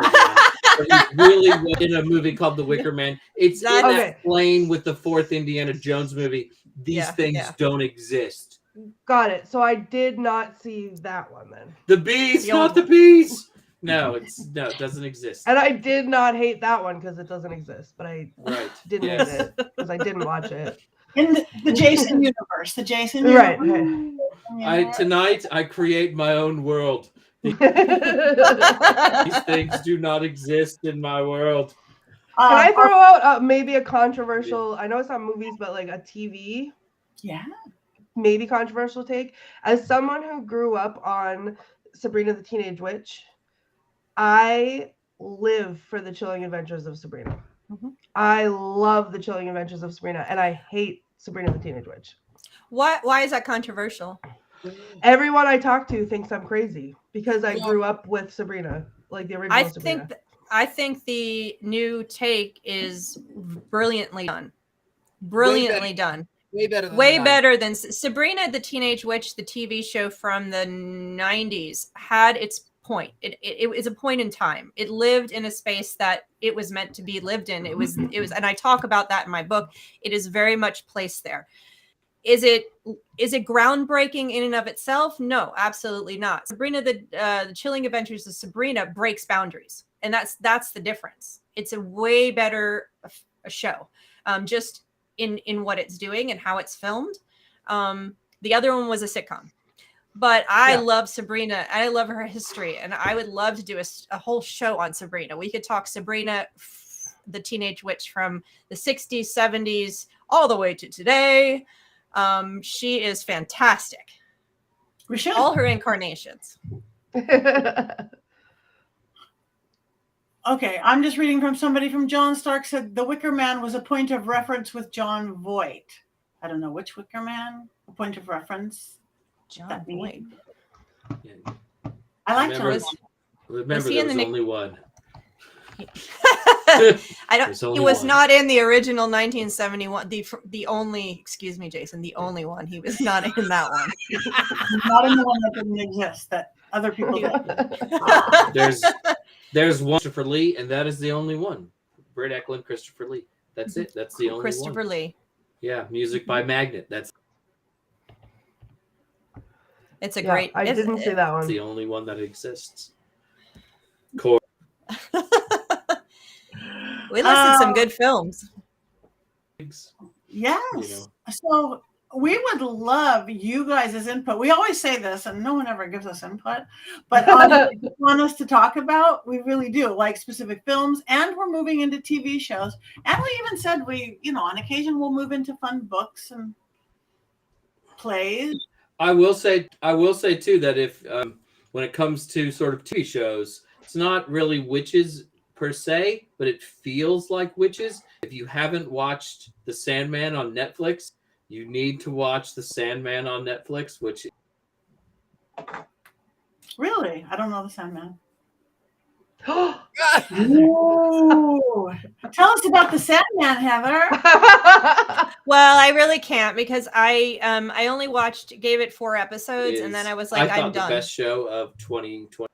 But he really was in a movie called The Wicker Man. It's in that plane with the fourth Indiana Jones movie. These things don't exist. Got it. So I did not see that one then. The bees, not the bees. No, it doesn't exist. And I did not hate that one because it doesn't exist, but I didn't hate it because I didn't watch it. In the Jason universe, Right. Tonight I create my own world. These things do not exist in my world. Can I throw out maybe a controversial? I know it's not movies, but like a TV. Yeah. Maybe controversial take. As someone who grew up on Sabrina the Teenage Witch, I live for the Chilling Adventures of Sabrina. I love the Chilling Adventures of Sabrina, and I hate Sabrina the Teenage Witch. Why is that controversial? Everyone I talk to thinks I'm crazy because I grew up with Sabrina, like the original Sabrina. I think the new take is brilliantly done. Brilliantly done. Way better than Way the 90s. better than Sabrina the Teenage Witch, the TV show from the 90s, had its point. It was a point in time. It lived in a space that it was meant to be lived in. It was, and I talk about that in my book. It is very much placed there. Is it groundbreaking in and of itself? No, absolutely not. Sabrina the Chilling Adventures of Sabrina breaks boundaries, and that's the difference. It's a way better a show, just in what it's doing and how it's filmed. The other one was a sitcom. But I love Sabrina. I love her history, and I would love to do a whole show on Sabrina. We could talk Sabrina, the Teenage Witch from the 60s, 70s, all the way to today. She is fantastic. We should. All her incarnations. Okay, I'm just reading from somebody from John Stark said The Wicker Man was a point of reference with John Voight. I don't know which Wicker Man. A point of reference. John Voight. Yeah. I like Remember, John. remember he there in was the only one. I don't. There's It only was one. not in the original 1971. The only. Excuse me, Jason. The only one. He was not in that one. Not in the one that didn't exist that other people did. There's one Christopher Lee, and that is the only one. Britt Eklund, Christopher Lee. That's it. That's the only Christopher one. Lee. Yeah, music by Magnet. That's It's a Yeah, great. I didn't see that one. the only one that exists. We listed some good films. Yes. You know. So we would love you guys' input. We always say this, and no one ever gives us input. But if you want us to talk about, we really do, like specific films, and we're moving into TV shows. And we even said on occasion we'll move into fun books and plays. I will say too that if when it comes to sort of TV shows, it's not really witches per se, but it feels like witches. If you haven't watched The Sandman on Netflix, you need to watch The Sandman on Netflix, which Really? I don't know The Sandman. Oh, Ooh. Tell us about The Sandman, Heather. Well, I really can't because I only gave it 4 episodes, and then I was like, I thought I'm done. the best show of 2020.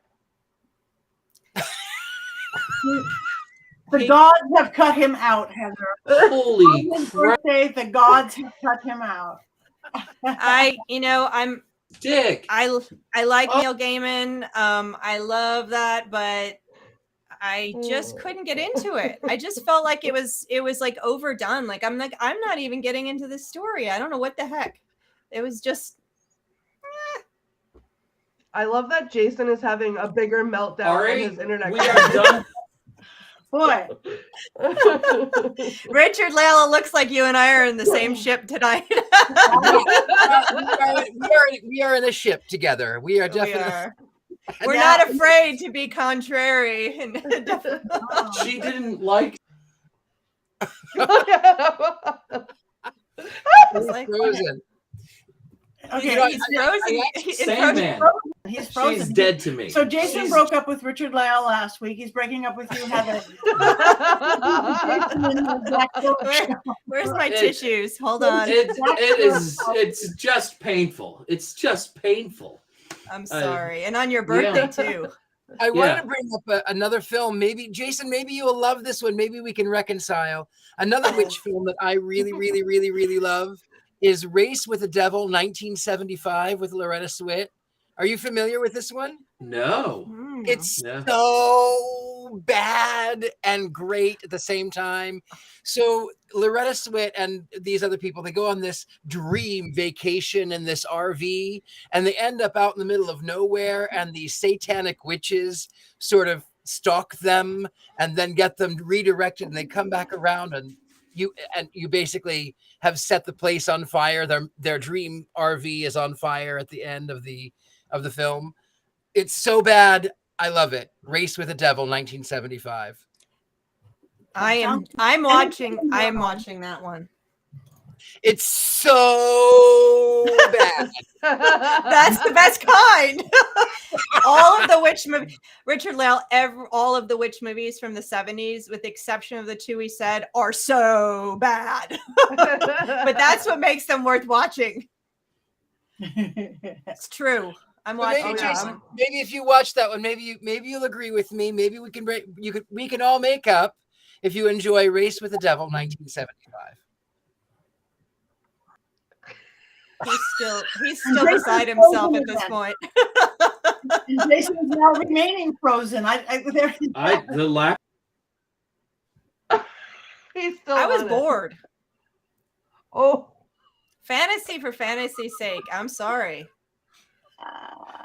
The gods have cut him out, Heather. Holy On his crap, birthday, the gods have cut him out. I'm Dick! I like Neil Gaiman. I love that, but I just couldn't get into it. I just felt like it was like overdone. I'm not even getting into this story. I don't know what the heck. It was just I love that Jason is having a bigger meltdown Ari, on his internet. we are done. Boy, Richard-Lael, it looks like you and I are in the same ship tonight. we are in a ship together. We are definitely. We're not afraid to be contrary. She didn't like. It's like, Frozen. okay, he's frozen. Sandman. he's frozen. She's dead to me. So Jason broke up with Richard-Lael last week. He's breaking up with you, Heather. Where's my tissues? Hold on. It's just painful. It's just painful. I'm sorry. And on your birthday too. I wanted to bring up another film. Maybe Jason, maybe you will love this one. Maybe we can reconcile. Another witch film that I really, really, really, really love is Race with the Devil, 1975, with Loretta Swit. Are you familiar with this one? No. It's No. so bad and great at the same time. So Loretta Swit and these other people, they go on this dream vacation in this RV, and they end up out in the middle of nowhere, and these satanic witches sort of stalk them and then get them redirected, and they come back around, and you basically have set the place on fire. Their dream RV is on fire at the end of the film. It's so bad. I love it. Race with the Devil, 1975. I'm watching that one. It's so bad. That's the best kind. All of the witch movies, Richard-Lael, all of the witch movies from the 70s, with the exception of the two we said, are so bad. But that's what makes them worth watching. It's true. I'm watching. Maybe, that Jason, one. maybe if you watch that one, maybe you'll agree with me. Maybe we can all make up if you enjoy Race with the Devil, 1975. He's still beside himself at this point. And Jason is now remaining frozen. The lack. He's still. I was on it. bored. Oh, Fantasy for fantasy's sake. I'm sorry.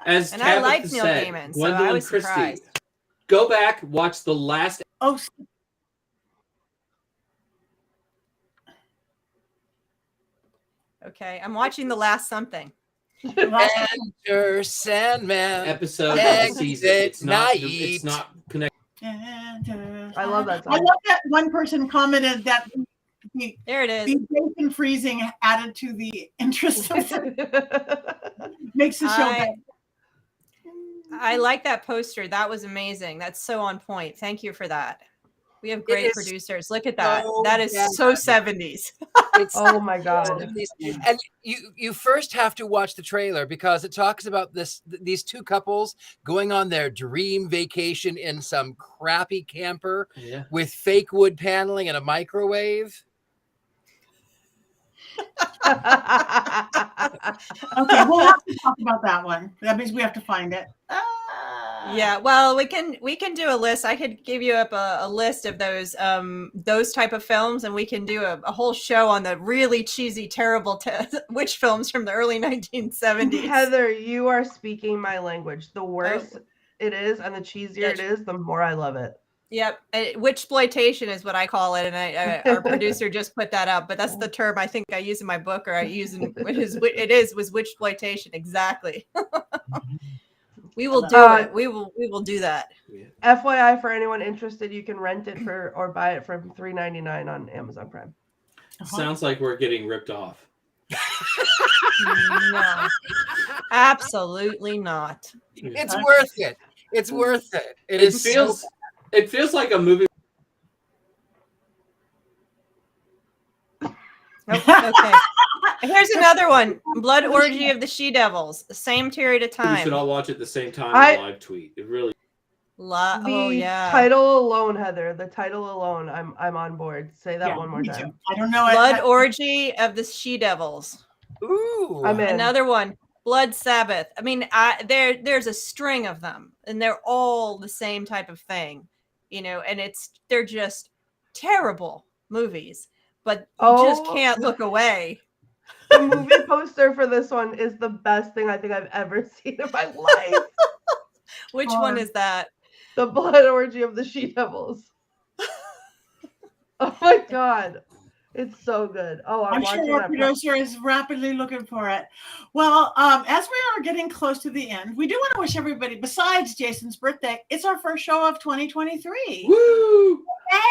As And I Tabitha like Neil said, Gaiman, so Gwendolyn I was Christie, surprised. go back, watch the last. Oh, Okay, I'm watching The Last Something. Enter Sandman. episode of the season. It's not connected. I love that song. I love that one person commented that There it is. the Jason freezing added to the interest of makes the show better. I like that poster. That was amazing. That's so on point. Thank you for that. We have great is producers. Look at that. so That is bad. so 70s. It's Oh my god. And you first have to watch the trailer because it talks about these two couples going on their dream vacation in some crappy camper Yeah. with fake wood paneling and a microwave. Okay, we'll have to talk about that one. That means we have to find it. Yeah, well, we can do a list. I could give you up a list of those type of films, and we can do a whole show on the really cheesy, terrible witch films from the early 1970s. Heather, you are speaking my language. The worse it is and the cheesier it is, the more I love it. Yep, witchploitation is what I call it, and our producer just put that up. But that's the term I think I use in my book, or I use in was witchploitation exactly. We will do it. We will do that. FYI, for anyone interested, you can rent it or buy it for $3.99 on Amazon Prime. Sounds like we're getting ripped off. No, absolutely not. It's worth it. It's worth it. It feels like a movie. Okay. Here's another one. Blood Orgy of the She-Devils. The same period of We time. should all watch it at the same time in a live tweet. It really. Yeah. Title alone, Heather. The title alone. I'm on board. Say that one more me time. too. I don't know. Blood Orgy of the She-Devils. Ooh. I'm in. Another one. Blood Sabbath. I mean, there's a string of them, and they're all the same type of thing, and they're just terrible movies, but you just can't look away. The movie poster for this one is the best thing I think I've ever seen in my life. Which one is that? The Blood Orgy of the She-Devils. Oh my god. It's so good. Oh, I'm sure watching our that. producer is rapidly looking for it. Well, as we are getting close to the end, we do want to wish everybody, besides Jason's birthday, it's our first show of 2023. Woo!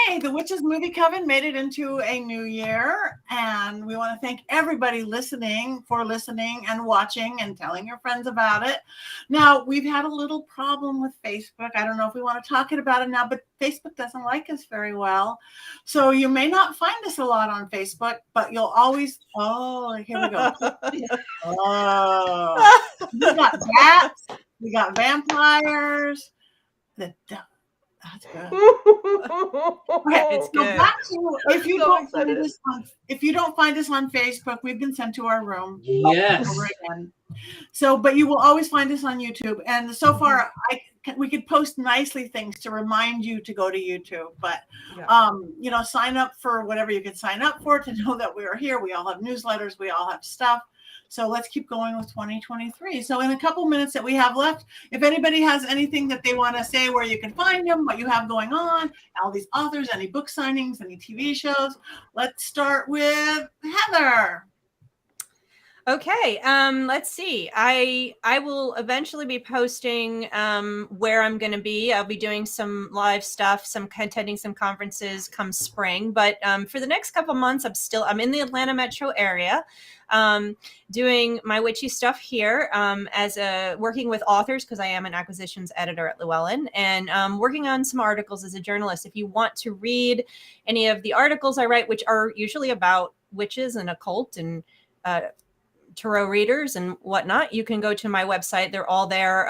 Hey, the Witches Movie Coven made it into a new year, and we want to thank everybody for listening and watching and telling your friends about it. Now, we've had a little problem with Facebook. I don't know if we want to talk about it now, but Facebook doesn't like us very well. So you may not find us a lot on Facebook, but you'll always, here we go. We got bats, we got vampires. That's good. Okay, It's so good. back to, if you So don't excited. find us on Facebook, we've been sent to our room. Yes. Over again. So, but you will always find us on YouTube. And so far, we could post nicely things to remind you to go to YouTube. But, sign up for whatever you can sign up for to know that we are here. We all have newsletters. We all have stuff. So let's keep going with 2023. So in a couple minutes that we have left, if anybody has anything that they want to say, where you can find them, what you have going on, all these authors, any book signings, any TV shows, let's start with Heather. Okay, let's see. I will eventually be posting where I'm going to be. I'll be doing some live stuff, attending some conferences come spring. But for the next couple months, I'm in the Atlanta metro area, doing my witchy stuff here, working with authors, because I am an acquisitions editor at Llewellyn, and working on some articles as a journalist. If you want to read any of the articles I write, which are usually about witches and occult and tarot readers and whatnot, you can go to my website. They're all there,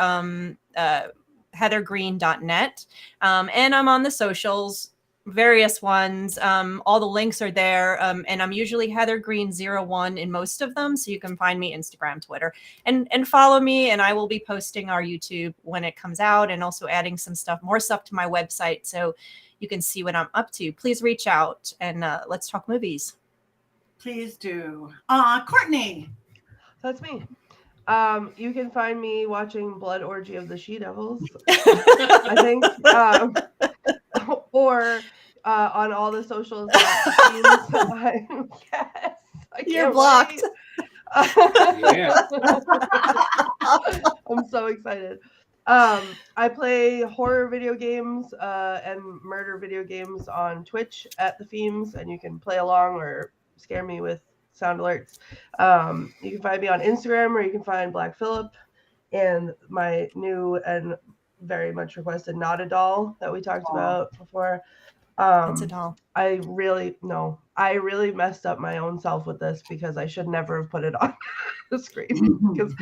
heathergreene.net. And I'm on the socials, various ones. All the links are there. And I'm usually Heather Greene 01 in most of them. So you can find me Instagram, Twitter, and follow me. And I will be posting our YouTube when it comes out, and also adding more stuff to my website, so you can see what I'm up to. Please reach out and let's talk movies. Please do. Courtney. That's me. You can find me watching Blood Orgy of the She-Devils, I think, or on all the socials. Yes, You're blocked. Yeah. I'm so excited. I play horror video games and murder video games on Twitch at the Themes, and you can play along or scare me with sound alerts. You can find me on Instagram, or you can find Black Phillip, and my new and very much requested Not a Doll that we talked about before. It's a doll. I really messed up my own self with this, because I should never have put it on the screen, because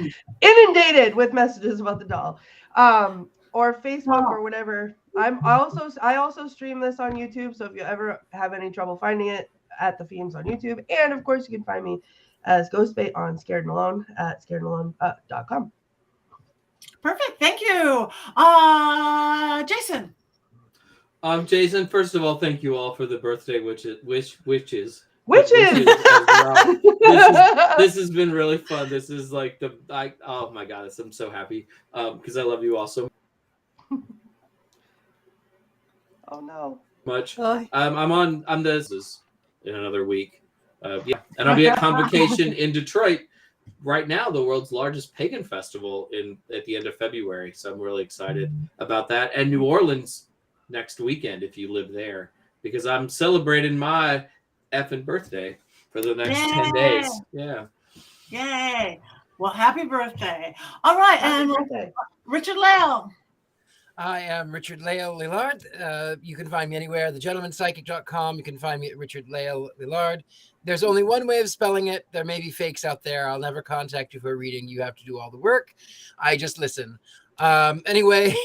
inundated with messages about the doll. Or Facebook or whatever. I also stream this on YouTube, so if you ever have any trouble finding it, at the Themes on YouTube. And of course, you can find me as Ghostbait on Scared and Alone at scaredandalone.com. Perfect. Thank you. Jason. Jason, first of all, thank you all for the birthday wishes. Witches! This has been really fun. This is like oh my God, I'm so happy because I love you all so Oh no. much. I'm this in another week. And I'll be at Convocation in Detroit right now, the world's largest pagan festival at the end of February. So I'm really excited about that. And New Orleans next weekend, if you live there, because I'm celebrating my effing birthday for the next 10 days. Yeah. Yay. Well, happy birthday. All right. Happy birthday. Richard-Lael. I am Richard-Lael Lillard. You can find me anywhere, thegentlemanpsychic.com. You can find me at Richard-Lael Lillard. There's only one way of spelling it. There may be fakes out there. I'll never contact you for a reading. You have to do all the work. I just listen. Anyway,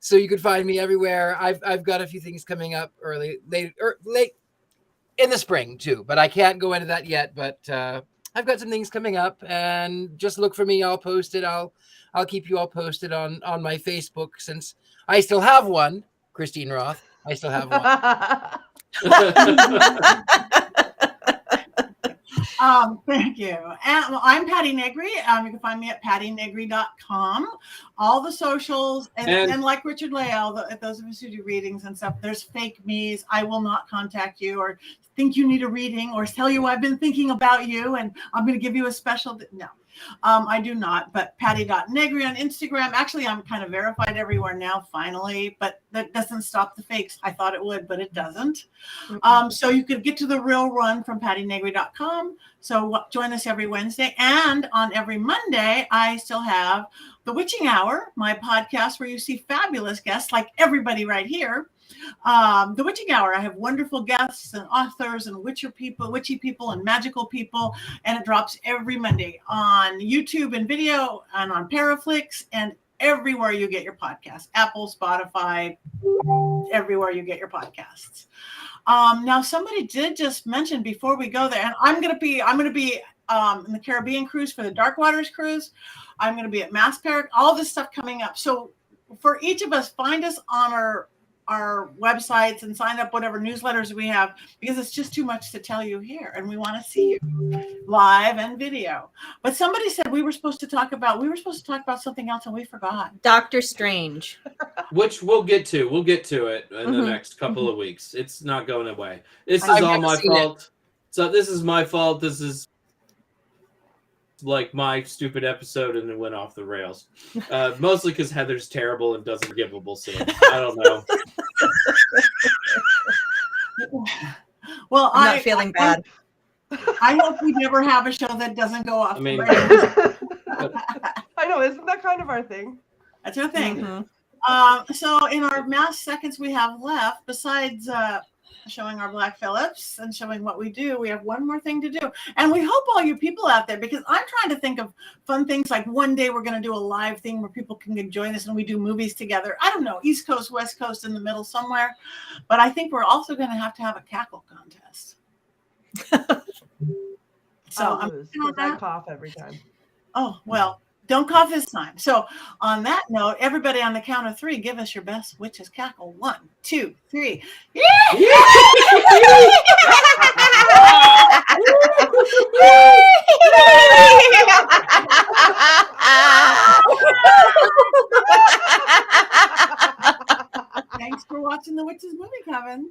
so you can find me everywhere. I've got a few things coming up late in the spring too, but I can't go into that yet. But I've got some things coming up, and just look for me. I'll post it. I'll keep you all posted on my Facebook, since I still have one, Christine Roth. I still have one. Thank you. And I'm Patti Negri. You can find me at pattinegri.com. All the socials, and like Richard-Lael, those of us who do readings and stuff, there's fake me's. I will not contact you or think you need a reading or tell you I've been thinking about you and I'm going to give you a special. No. I do not, but Patti.Negri on Instagram. Actually, I'm kind of verified everywhere now, finally, but that doesn't stop the fakes. I thought it would, but it doesn't. So you could get to the real run from pattinegri.com. So join us every Wednesday. And on every Monday, I still have The Witching Hour, my podcast where you see fabulous guests like everybody right here. The Witching Hour, I have wonderful guests and authors and witchy people and magical people, and it drops every Monday on YouTube and video and on Paraflix and everywhere you get your podcasts, Apple, Spotify, everywhere you get your podcasts. Now somebody did just mention before we go there, and I'm going to be in the Caribbean cruise for the Dark Waters cruise. I'm going to be at Mass Parrot, all this stuff coming up. So for each of us, find us on our websites and sign up whatever newsletters we have, because it's just too much to tell you here, and we want to see you live and video. But somebody said we were supposed to talk about something else and we forgot. Doctor Strange. Which we'll get to it in the next couple of weeks. It's not going away. This is all my fault. So this is my fault. This is like my stupid episode and it went off the rails. Mostly because Heather's terrible and does forgivable sins. I don't know. Well, I'm not feeling bad. I hope we never have a show that doesn't go off. I mean, I know, isn't that kind of our thing? That's our thing. Mhm. So in our mass seconds we have left, besides showing our Black Phillips and showing what we do, we have one more thing to do. And we hope all you people out there, because I'm trying to think of fun things, like one day we're going to do a live thing where people can join us and we do movies together. I don't know, East Coast, West Coast, in the middle somewhere. But I think we're also going to have a cackle contest. So I'll I'm lose, working on 'cause I that. cough every time. Oh, well, don't cough this time. So on that note, everybody on the count of 3, give us your best witch's cackle. 1, 2, 3. Thanks for watching the Witches movie, Coven.